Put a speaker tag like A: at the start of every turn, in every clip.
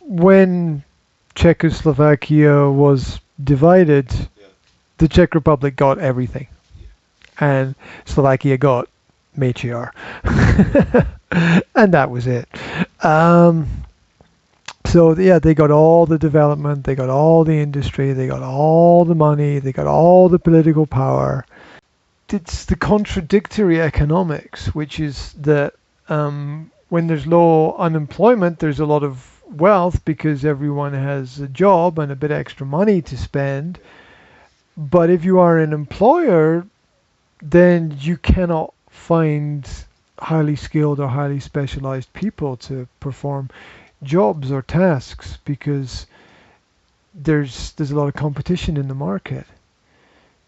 A: when Czechoslovakia was divided, the Czech Republic got everything, and Slovakia got matriarch, and that was it. Um, so yeah, they got all the development, they got all the industry, they got all the money, they got all the political power. It's the contradictory economics, which is that when there's low unemployment, there's a lot of wealth because everyone has a job and a bit extra money to spend. But if you are an employer, then you cannot find highly skilled or highly specialized people to perform jobs or tasks because there's a lot of competition in the market.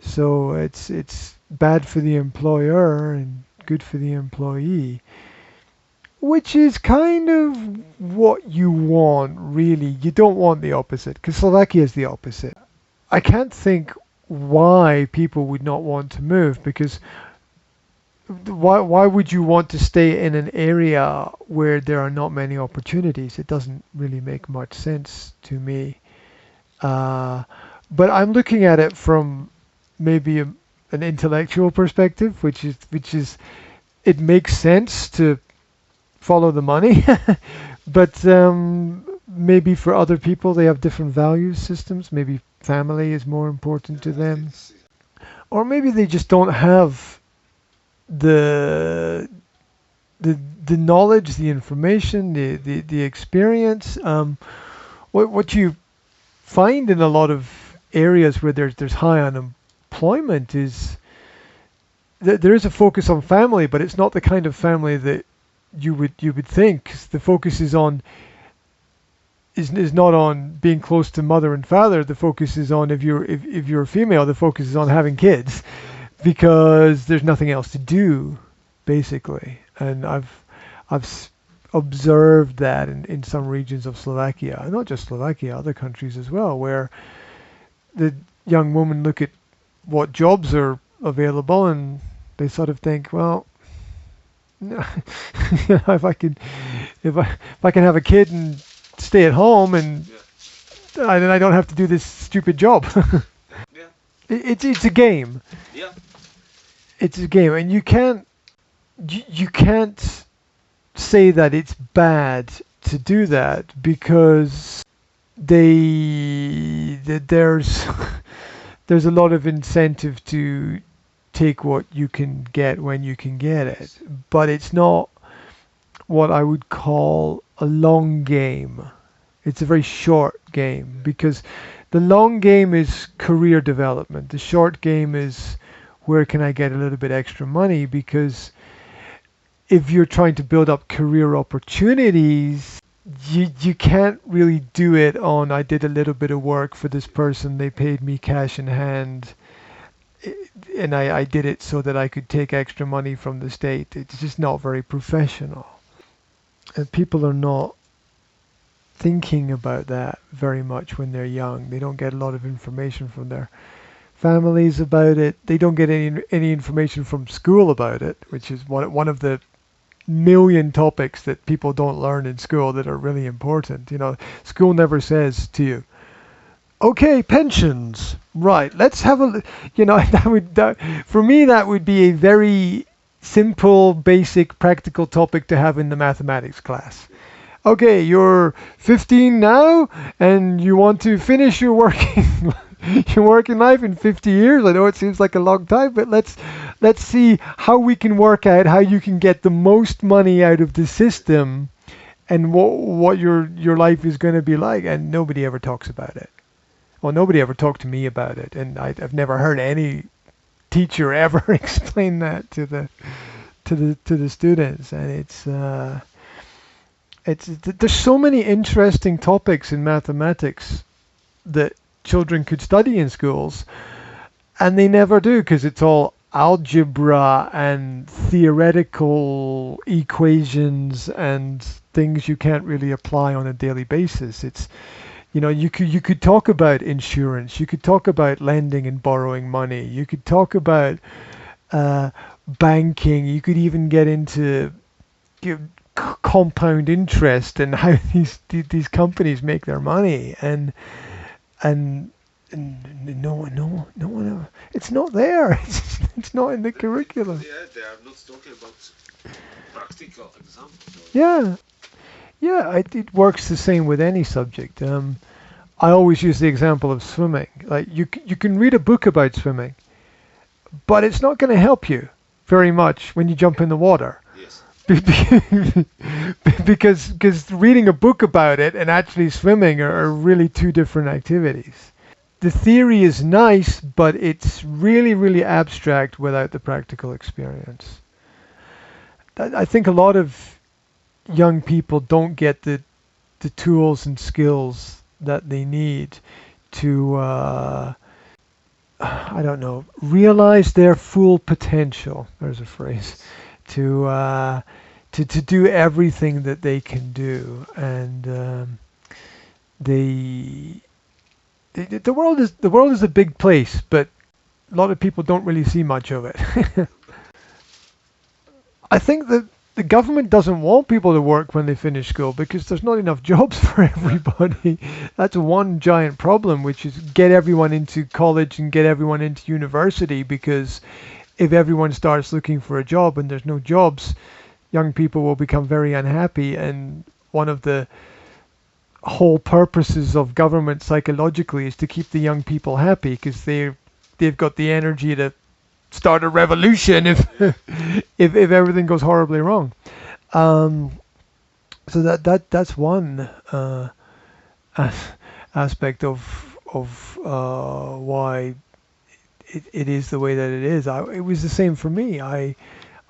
A: So it's bad for the employer and good for the employee, which is kind of what you want, really. You don't want the opposite, because Slovakia is the opposite. I can't think why people would not want to move, because why would you want to stay in an area where there are not many opportunities? It doesn't really make much sense to me. But I'm looking at it from maybe an intellectual perspective, which is it makes sense to follow the money, but maybe for other people they have different value systems. Maybe family is more important to them, or maybe they just don't have the the knowledge, the information, the experience. What you find in a lot of areas where there's high unemployment is that there is a focus on family, but it's not the kind of family that you would think. 'Cause the focus is not on being close to mother and father. The focus is on, if you're a female, the focus is on having kids, because there's nothing else to do, basically. And I've observed that in some regions of Slovakia, and not just Slovakia, other countries as well, where the young women look at what jobs are available and they sort of think, well, if I can have a kid and stay at home, and then I don't have to do this stupid job.
B: Yeah.
A: It's a game.
B: Yeah.
A: It's a game, and you can't say that it's bad to do that, because there's there's a lot of incentive to take what you can get when you can get it, but it's not what I would call a long game. It's a very short game, because the long game is career development. The short game is, where can I get a little bit extra money? Because if you're trying to build up career opportunities, you can't really do it on, I did a little bit of work for this person, they paid me cash in hand, and I did it so that I could take extra money from the state. It's just not very professional. And people are not thinking about that very much when they're young. They don't get a lot of information from their families about it. They don't get any information from school about it, which is one of the million topics that people don't learn in school that are really important. School never says to you, okay, pensions, right, let's have a, for me, that would be a very simple, basic, practical topic to have in the mathematics class. Okay, you're 15 now, and you want to finish your working life in 50 years. I know it seems like a long time, but let's see how we can work out how you can get the most money out of the system, and what your life is going to be like. And nobody ever talks about it. Well, nobody ever talked to me about it, and I've never heard any teacher ever explain that to the students. And there's so many interesting topics in mathematics that children could study in schools, and they never do, because it's all algebra and theoretical equations and things you can't really apply on a daily basis. It's, you could talk about insurance, you could talk about lending and borrowing money, you could talk about banking, you could even get into compound interest and how these companies make their money, and no one ever, it's not there. It's not in the curriculum.
B: Yeah, they are not talking about practical examples.
A: Yeah, it works the same with any subject. I always use the example of swimming. Like you can read a book about swimming, but it's not going to help you very much when you jump in the water.
B: Yes.
A: because reading a book about it and actually swimming are really two different activities. The theory is nice, but it's really, really abstract without the practical experience. I think a lot of young people don't get the tools and skills that they need to, I don't know, realize their full potential. There's a phrase. To do everything that they can do, and the world is a big place, but a lot of people don't really see much of it. I think that the government doesn't want people to work when they finish school because there's not enough jobs for everybody. That's one giant problem, which is get everyone into college and get everyone into university, because if everyone starts looking for a job and there's no jobs, young people will become very unhappy. And one of the whole purposes of government psychologically is to keep the young people happy, because they've got the energy to start a revolution if if everything goes horribly wrong. So that's one aspect of why it is the way that it is. It was the same for me. I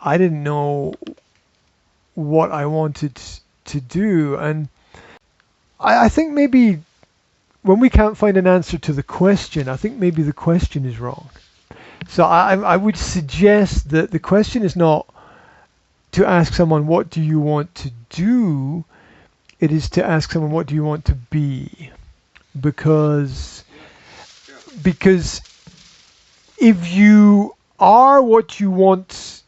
A: didn't know what I wanted to do, and I think maybe when we can't find an answer to the question, I think maybe the question is wrong. So I would suggest that the question is not to ask someone, what do you want to do? It is to ask someone, what do you want to be? Because if you are what you want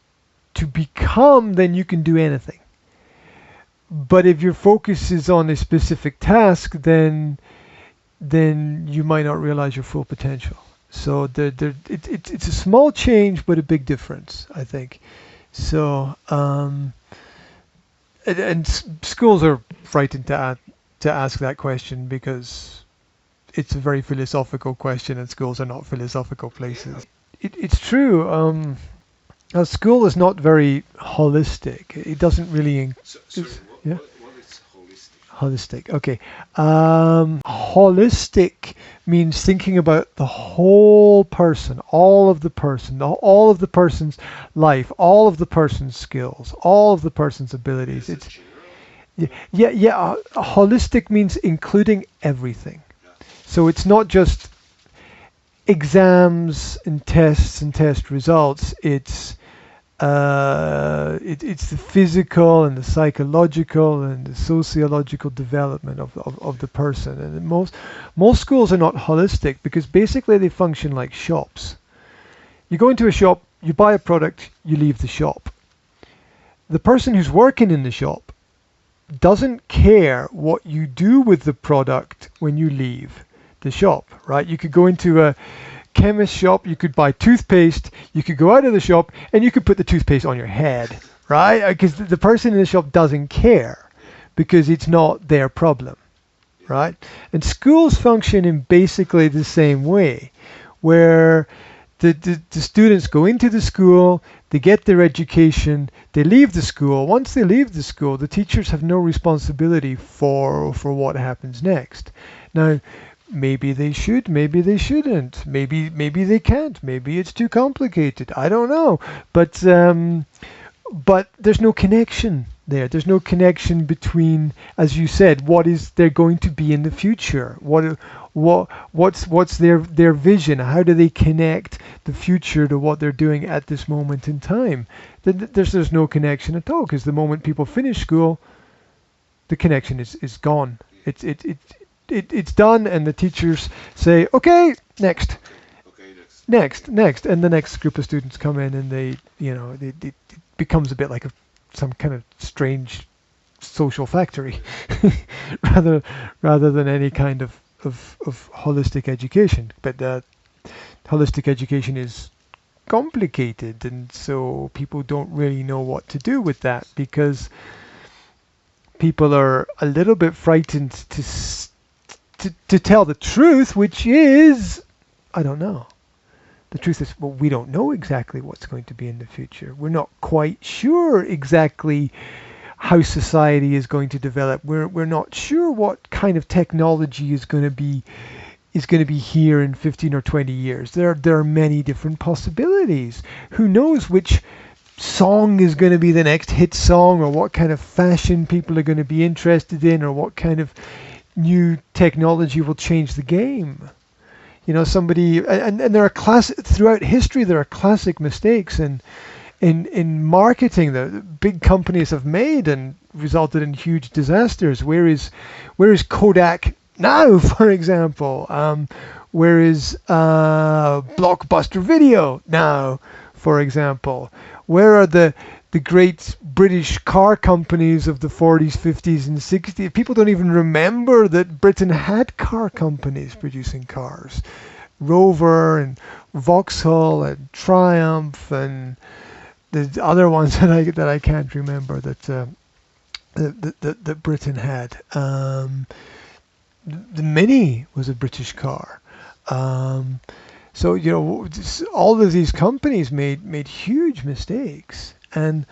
A: to become, then you can do anything. But if your focus is on a specific task, then you might not realize your full potential. So it's a small change, but a big difference, I think. So and schools are frightened to ask that question because it's a very philosophical question, and schools are not philosophical places. It's true. A school is not very holistic. It doesn't really.
B: What is holistic?
A: Holistic. Okay. Holistic means thinking about the whole person, all of the person, all of the person's life, all of the person's skills, all of the person's abilities. It's holistic means including everything. So it's not just exams and test results. It's the physical and the psychological and the sociological development of the person. And most schools are not holistic because basically they function like shops. You go into a shop, you buy a product, you leave the shop. The person who's working in the shop doesn't care what you do with the product when you leave the shop, right? You could go into a chemist shop, you could buy toothpaste, you could go out of the shop and you could put the toothpaste on your head, right? Because the person in the shop doesn't care because it's not their problem, right? And schools function in basically the same way, where the students go into the school, they get their education, they leave the school. Once they leave the school, the teachers have no responsibility for what happens next. Now, maybe they should, maybe they shouldn't, maybe they can't, maybe it's too complicated, I don't know. But there's no connection there. There's no connection between, as you said, what is there going to be in the future? What's their vision? How do they connect the future to what they're doing at this moment in time? There's no connection at all, because the moment people finish school, the connection is gone. It's done, and the teachers say, okay, next. Next, and the next group of students come in, and it becomes a bit like some kind of strange social factory, rather rather than any kind of holistic education. But holistic education is complicated, and so people don't really know what to do with that because people are a little bit frightened to tell the truth, which is, I don't know. The truth is, well, we don't know exactly what's going to be in the future. We're not quite sure exactly how society is going to develop. We're not sure what kind of technology is going to be here in 15 or 20 years. There are many different possibilities. Who knows which song is going to be the next hit song, or what kind of fashion people are going to be interested in, or what kind of new technology will change the game. You know, somebody, and there are throughout history there are classic mistakes in marketing that big companies have made and resulted in huge disasters. Where is Kodak now, for example? Where is Blockbuster Video now, for example? Where are the great British car companies of the 40s, 50s, and 60s? People don't even remember that Britain had car companies producing cars. Rover and Vauxhall and Triumph and the other ones that I can't remember that Britain had. The Mini was a British car. So you know, all of these companies made huge mistakes, and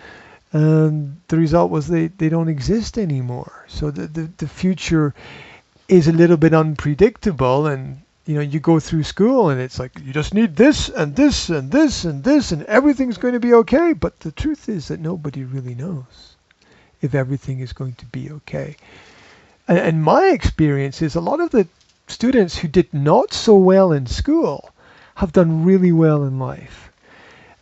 A: the result was they don't exist anymore. So the future is a little bit unpredictable, and you know, you go through school and it's like you just need this and this and this and this and everything's going to be okay. But the truth is that nobody really knows if everything is going to be okay. And my experience is a lot of the students who did not so well in school have done really well in life.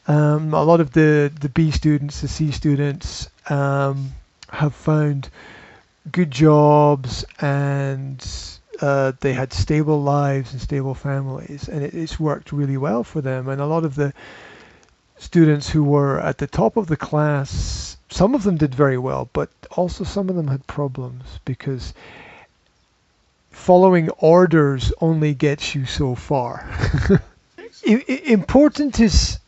A: A lot of the B students, the C students have found good jobs, and they had stable lives and stable families, and it's worked really well for them. And a lot of the students who were at the top of the class, some of them did very well, but also some of them had problems because following orders only gets you so far. Important is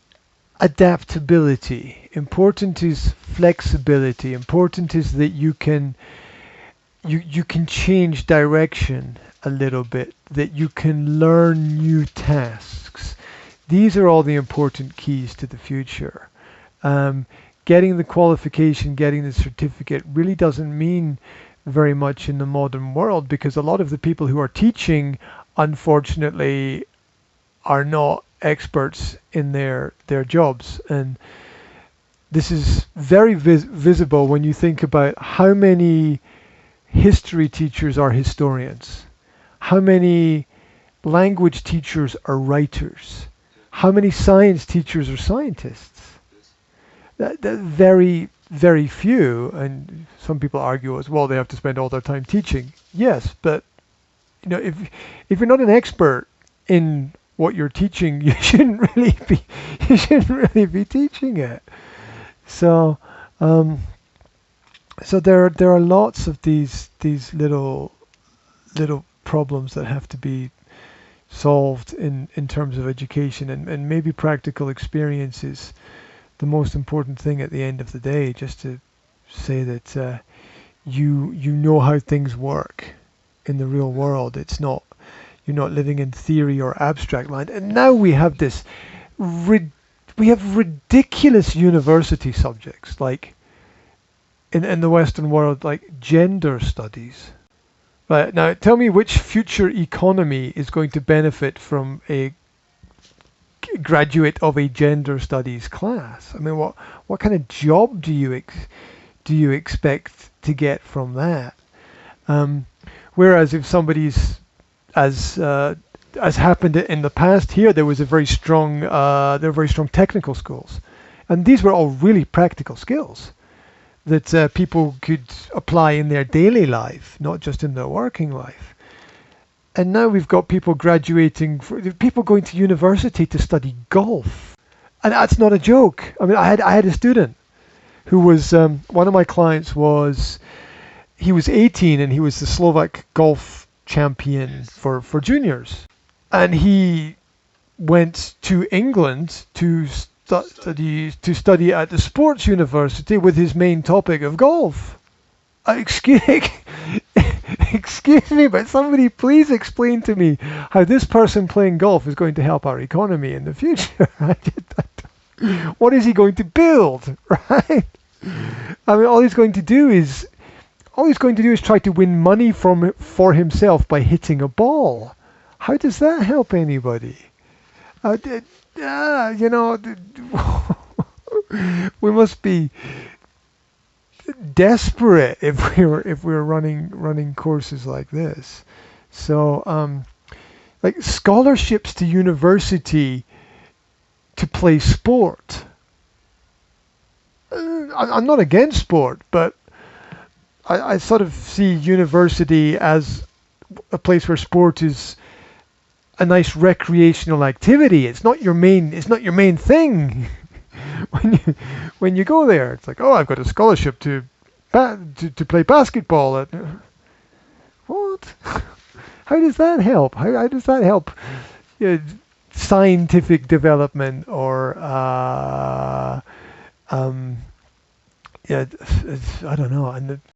A: adaptability. Important is flexibility. Important is that you can change direction a little bit, that you can learn new tasks. These are all the important keys to the future. Getting the qualification, getting the certificate really doesn't mean very much in the modern world, because a lot of the people who are teaching, unfortunately, are not experts in their jobs. And this is very visible when you think about how many history teachers are historians, how many language teachers are writers, how many science teachers are scientists. That very, very few. And some people argue as well they have to spend all their time teaching. Yes, but you know, if you're not an expert in what you're teaching, you shouldn't really be teaching it. So so there are lots of these little problems that have to be solved in terms of education, and maybe practical experience is the most important thing at the end of the day, just to say that you know how things work in the real world. It's not, you're not living in theory or abstract land. And now we have this we have ridiculous university subjects, like in the Western world, like gender studies. Right, now tell me which future economy is going to benefit from a graduate of a gender studies class. I mean, what kind of job do you expect to get from that? Whereas if somebody's, as happened in the past here, there were very strong technical schools, and these were all really practical skills that people could apply in their daily life, not just in their working life. And now we've got people people going to university to study golf, and that's not a joke. I mean, I had a student who was one of my clients was he was 18 and he was the Slovak golf champion
B: Yes.
A: for juniors. And he went to England to study at the sports university with his main topic of golf. Excuse, excuse me, but somebody please explain to me how this person playing golf is going to help our economy in the future. What is he going to build, right? I mean, all he's going to do is try to win money for himself by hitting a ball. How does that help anybody? You know, we must be desperate if we're running courses like this. So, like scholarships to university to play sport. I'm not against sport, but I sort of see university as a place where sport is a nice recreational activity. It's not your main thing. when you go there, it's like, oh, I've got a scholarship to play basketball. What? How does that help? How does that help scientific development or yeah, I don't know. And